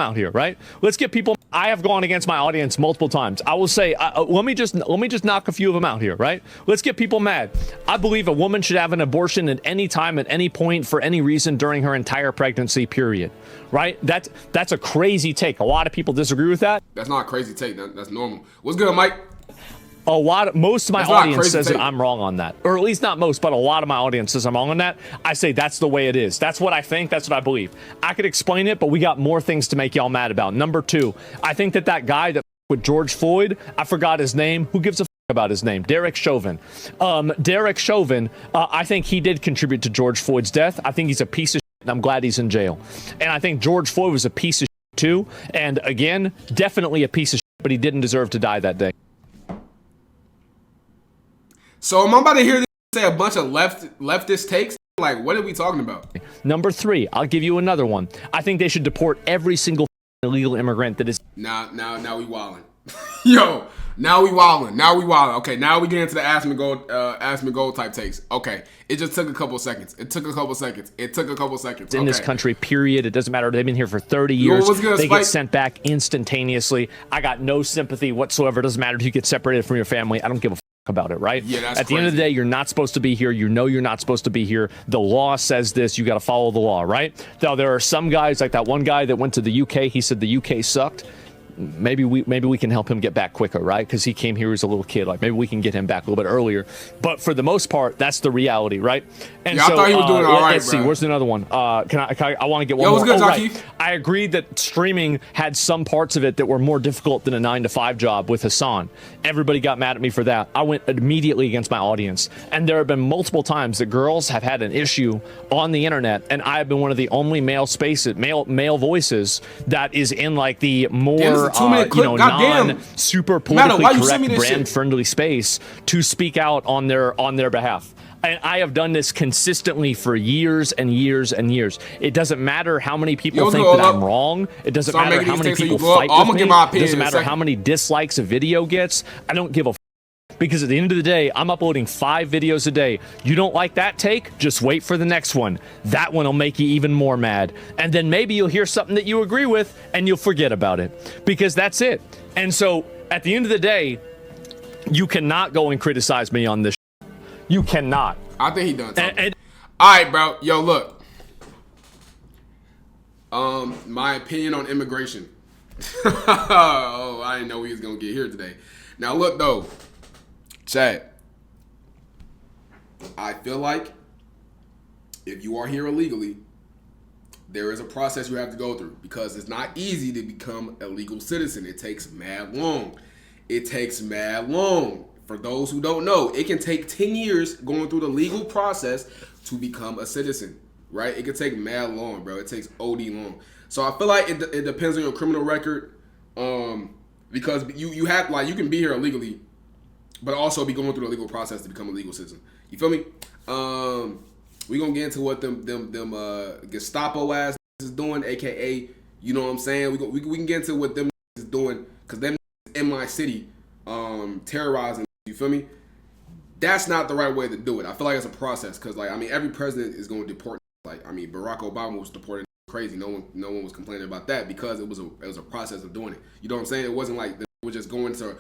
out here, right? Let's get people. I have gone against my audience multiple times. I will say, let me just knock a few of them out here, right? Let's get people mad. I believe a woman should have an abortion at any time, at any point, for any reason during her entire pregnancy period, right? That's a crazy take. A lot of people disagree with that. That's not a crazy take. That's normal. What's good, Mike? Most of my audience says that I'm wrong on that, or at least not most, but a lot of my audience says I'm wrong on that. I say that's the way it is. That's what I think. That's what I believe. I could explain it, but we got more things to make y'all mad about. Number two, I think that guy that with George Floyd, I forgot his name. Who gives a about his name? Derek Chauvin. Derek Chauvin, I think he did contribute to George Floyd's death. I think he's a piece of shit, and I'm glad he's in jail. And I think George Floyd was a piece of shit too. And again, definitely a piece of shit, but he didn't deserve to die that day. So I'm about to hear this say a bunch of leftist takes. Like, what are we talking about? Number three, I'll give you another one. I think they should deport every single illegal immigrant that is. Now we wildin'. Yo, now we wildin'. Okay, now we get into the ask me gold type takes. Okay, it just took a couple seconds. It took a couple seconds. In this country, period. It doesn't matter. They've been here for 30 years. They get sent back instantaneously. I got no sympathy whatsoever. It doesn't matter if you get separated from your family. I don't give a about it, right? Yeah, that's At the end of the day, you're not supposed to be here. You know you're not supposed to be here. The law says this. You got to follow the law, right? Now, there are some guys, like that one guy that went to the UK. He said the UK sucked. Maybe we can help him get back quicker, right? Because he came here as a little kid. Like, maybe we can get him back a little bit earlier. But for the most part, that's the reality, right? And yeah, so, I thought he was doing all right, let's see. Where's another one? I want to get one more. Good, right. I agreed that streaming had some parts of it that were more difficult than a 9-to-5 job with Hassan. Everybody got mad at me for that. I went immediately against my audience. And there have been multiple times that girls have had an issue on the internet, and I have been one of the only male voices that is in like the more non-super politically correct, brand-friendly space to speak out on their behalf. And I have done this consistently for years and years and years. It doesn't matter how many people think that I'm wrong. It doesn't matter how many people fight with me. It doesn't matter how many dislikes a video gets. I don't give a because at the end of the day, I'm uploading 5 videos a day. You don't like that take? Just wait for the next one. That one will make you even more mad. And then maybe you'll hear something that you agree with and you'll forget about it. Because that's it. And so at the end of the day, you cannot go and criticize me on this. You cannot. I think he done talking. All right, bro. Yo, look. My opinion on immigration. Oh, I didn't know we was gonna get here today. Now, look though, Chad. I feel like if you are here illegally, there is a process you have to go through because it's not easy to become a legal citizen. It takes mad long. For those who don't know, it can take 10 years going through the legal process to become a citizen, right? It can take mad long, bro. It takes OD long. So I feel like it depends on your criminal record, because you have like you can be here illegally, but also be going through the legal process to become a legal citizen. You feel me? We gonna get into what them Gestapo ass is doing, aka, you know what I'm saying? We can get into what them is doing because them in my city terrorizing. You feel me? That's not the right way to do it. I feel like it's a process because, like, I mean, every president is going to deport. Like, I mean, Barack Obama was deported crazy. No one was complaining about that because it was a process of doing it. You know what I'm saying? It wasn't like they were just going to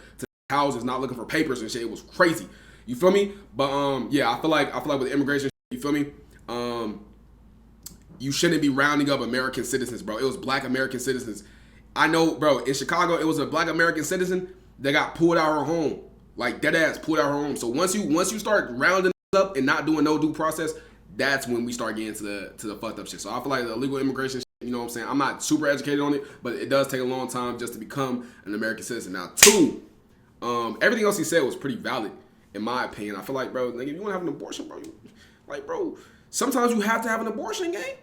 houses, not looking for papers and shit. It was crazy. You feel me? But yeah, I feel like with immigration, you feel me? You shouldn't be rounding up American citizens, bro. It was black American citizens. I know, bro. In Chicago, it was a black American citizen that got pulled out of her home. Like, dead ass pulled out her home. So once you start rounding up and not doing no due process, that's when we start getting to the fucked up shit. So I feel like the illegal immigration shit, you know what I'm saying? I'm not super educated on it, but it does take a long time just to become an American citizen. Now, 2, everything else he said was pretty valid, in my opinion. I feel like, bro, like, if you want to have an abortion, bro, sometimes you have to have an abortion, gang.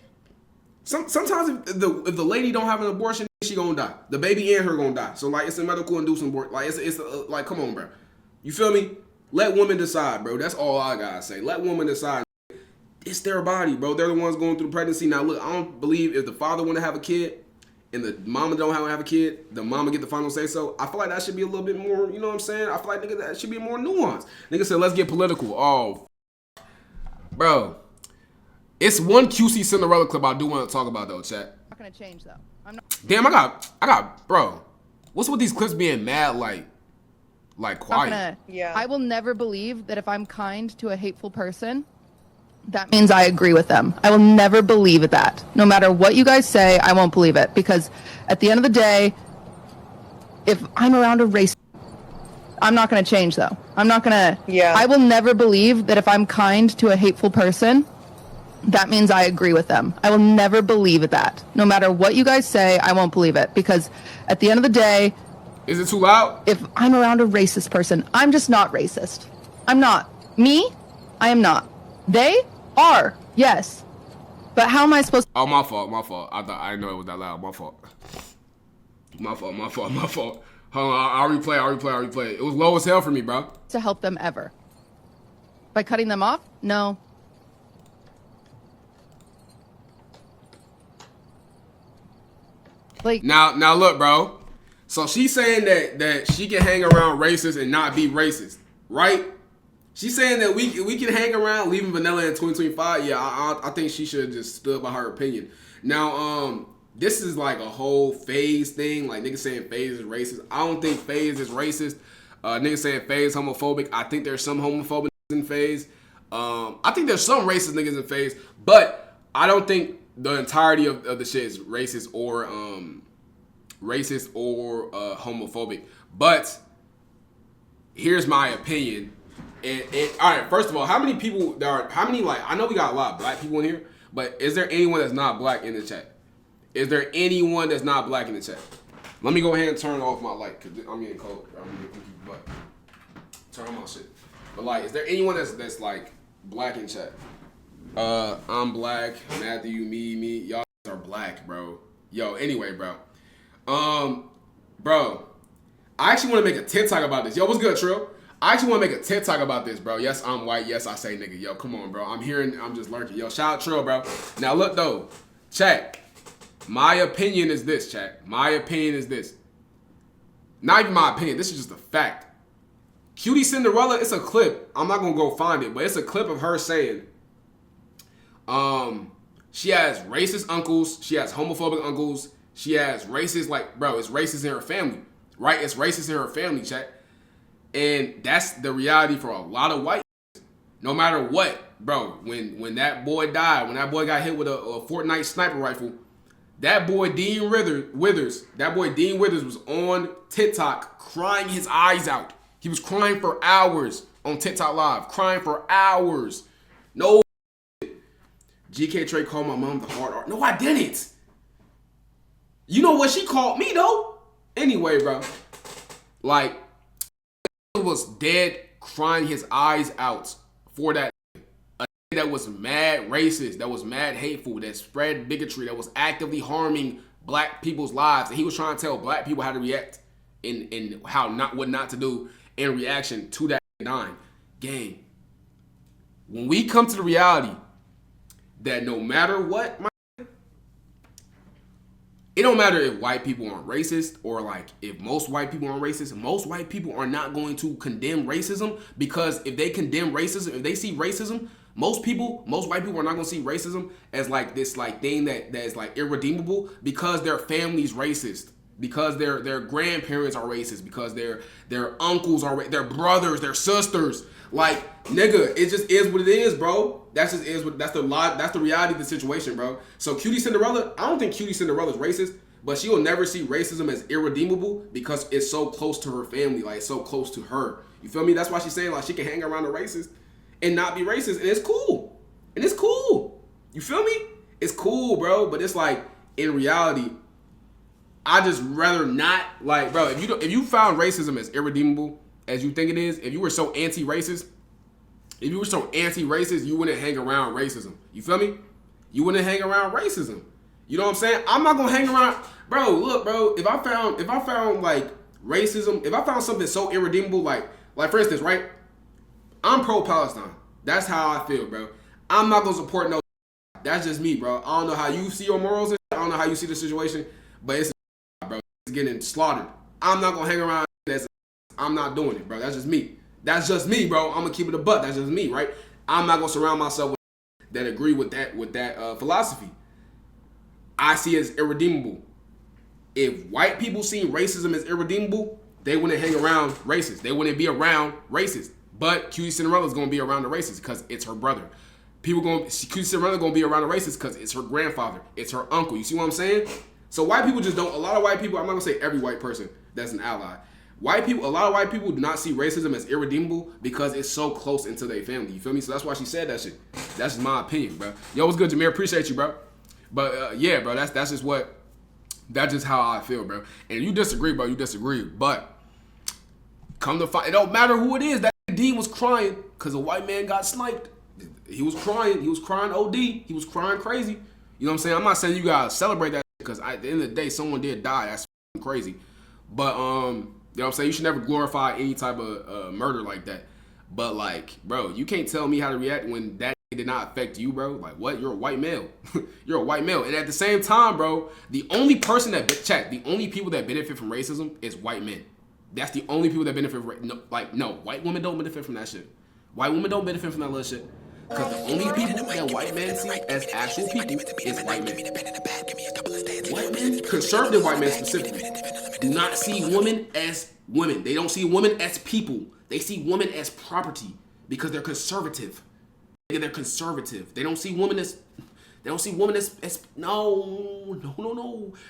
Sometimes if the lady don't have an abortion, she gonna die. The baby and her gonna die. So, like, it's a medical induced abortion. Like, it's like, come on, bro. You feel me? Let women decide, bro. That's all I gotta say. Let women decide. It's their body, bro. They're the ones going through the pregnancy. Now, look, I don't believe if the father want to have a kid and the mama don't have a kid, the mama get the final say so. I feel like that should be a little bit more, you know what I'm saying? I feel like, nigga, that should be more nuanced. Nigga said, let's get political. Oh, bro. It's one QC Cinderella clip I do want to talk about, though, chat. gonna change though. I'm not. Damn, I got, bro. What's with these clips being mad, like quiet? Yeah. I will never believe that if I'm kind to a hateful person, that means I agree with them. I will never believe that. No matter what you guys say, I won't believe it. Because at the end of the day, if I'm around a race, I'm not going to change though. I'm not going to. Yeah. I will never believe that if I'm kind to a hateful person, that means I agree with them. I will never believe that. No matter what you guys say, I won't believe it. Because at the end of the day, is it too loud? If I'm around a racist person, I'm just not racist. I'm not. Me, I am not. They are, yes. But how am I supposed to... Oh, my fault. I didn't know it was that loud. My fault. Hold on, I'll replay. It was low as hell for me, bro. ...to help them ever? By cutting them off? No. Like... Now look, bro. So she's saying that she can hang around racists and not be racist, right? She's saying that we can hang around leaving vanilla in 2025. Yeah, I think she should have just stood by her opinion. Now, this is like a whole phase thing. Like niggas saying phase is racist. I don't think phase is racist. Niggas saying phase homophobic. I think there's some homophobic in phase. I think there's some racist niggas in phase, but I don't think the entirety of the shit is racist or homophobic. But here's my opinion. And all right, first of all, how many people I know we got a lot of black people in here, but is there anyone that's not black in the chat? Is there anyone that's not black in the chat? Let me go ahead and turn off my light because I'm getting cold. Turn on my shit. But like, is there anyone that's like black in chat? I'm black. Matthew, me. Y'all are black, bro. Yo, anyway, bro. Bro, I actually want to make a TikTok about this. Yo, what's good, Trill? I actually want to make a TikTok about this, bro. Yes, I'm white. Yes, I say nigga. Yo, come on, bro. I'm just lurking. Yo, shout out Trill, bro. Now, look, though. Chat. My opinion is this, chat. My opinion is this. Not even my opinion. This is just a fact. qtcinderella, it's a clip. I'm not going to go find it, but it's a clip of her saying, she has racist uncles. She has homophobic uncles. She has racist, like, bro, it's racist in her family, right? It's racist in her family, chat. And that's the reality for a lot of white. No matter what, bro, when that boy died, when that boy got hit with a Fortnite sniper rifle, that boy Dean Withers was on TikTok crying his eyes out. He was crying for hours on TikTok Live, crying for hours. No, GK Trey called my mom the hard art. No, I didn't. You know what she called me, though? Anyway, bro. Like, was dead crying his eyes out for that. That was mad racist, that was mad hateful, that spread bigotry, that was actively harming black people's lives. And he was trying to tell black people how to react and what not to do in reaction to that dying. Gang, when we come to the reality that no matter what, it don't matter if white people aren't racist or like if most white people aren't racist. Most white people are not going to condemn racism, because if they condemn racism, if they see racism, most white people are not going to see racism as like this like thing that is like irredeemable, because their family's racist, because their grandparents are racist, because their uncles are their brothers, their sisters. Like, nigga, it just is what it is, bro. That's the reality of the situation, bro. So qtcinderella, I don't think qtcinderella is racist, but she will never see racism as irredeemable because it's so close to her family, like it's so close to her. You feel me? That's why she's saying like she can hang around a racist and not be racist, and it's cool. And it's cool. You feel me? It's cool, bro. But it's like, in reality, I just rather not, like, bro, if you found racism as irredeemable as you think it is, if you were so anti-racist, you wouldn't hang around racism. You feel me? You wouldn't hang around racism. You know what I'm saying? I'm not gonna hang around, bro. Look, bro. If I found like racism, if I found something so irredeemable, like for instance, right? I'm pro-Palestine. That's how I feel, bro. I'm not gonna support no. That's just me, bro. I don't know how you see your morals. I don't know how you see the situation, but it's, bro, it's getting slaughtered. I'm not gonna hang around. I'm not doing it, bro. That's just me. That's just me, bro. I'm gonna keep it a buck. That's just me, right? I'm not gonna surround myself with that agree with that philosophy. I see as irredeemable. If white people see racism as irredeemable, they wouldn't hang around racists. They wouldn't be around racists. But QtCinderella is gonna be around the racists because it's her brother. QtCinderella gonna be around the racists because it's her grandfather, it's her uncle. You see what I'm saying? So white people just don't. A lot of white people. I'm not gonna say every white person that's an ally. A lot of white people do not see racism as irredeemable because it's so close into their family. You feel me? So that's why she said that shit. That's just my opinion, bro. Yo, what's good, Jameer? Appreciate you, bro. But yeah, bro, that's just how I feel, bro. And you disagree, bro. You disagree. But come to find, it don't matter who it is. That D was crying because a white man got sniped. He was crying. He was crying OD. He was crying crazy. You know what I'm saying? I'm not saying you gotta celebrate that because at the end of the day, someone did die. That's crazy. But you know what I'm saying? You should never glorify any type of murder like that. But like, bro, you can't tell me how to react when that did not affect you, bro. Like, what? You're a white male. You're a white male. And at the same time, bro, the only people that benefit from racism is white men. That's the only people that benefit from, no, white women don't benefit from that shit. White women don't benefit from that little shit. Because the only people that white men see as actual people is white men. White men, conservative white men specifically, do not see women as women. They don't see women as people. They see women as property because they're conservative. They're conservative. They don't see women as no.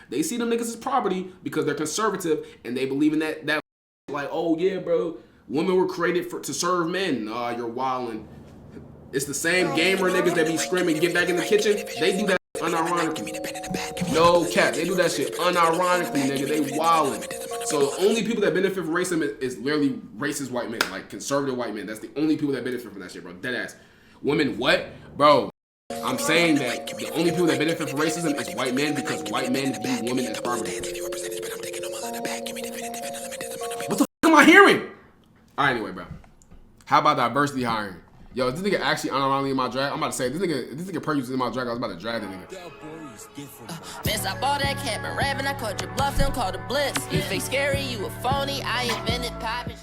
They see them niggas as property because they're conservative and they believe in that like, oh yeah, bro, women were created to serve men. You're wildin'. It's the same gamer niggas that be screaming, get back in the kitchen. They do that unironically. No cap, they do that shit unironically, nigga. They wildin'. So the only people that benefit from racism is literally racist white men, like conservative white men. That's the only people that benefit from that shit, bro. Deadass. Women, what? Bro, I'm saying that the only people that benefit from racism is white men because white men view women as property. What the fuck am I hearing? Alright, anyway, bro. How about diversity hiring? Yo, is this nigga actually unironically in my drag? I'm about to say, this nigga purchased in my drag. I was about to drag the nigga. Miss, I bought that cat, but rapping, I caught your bluff, don't call the blitz. You fake scary, you a phony, I invented poppin'.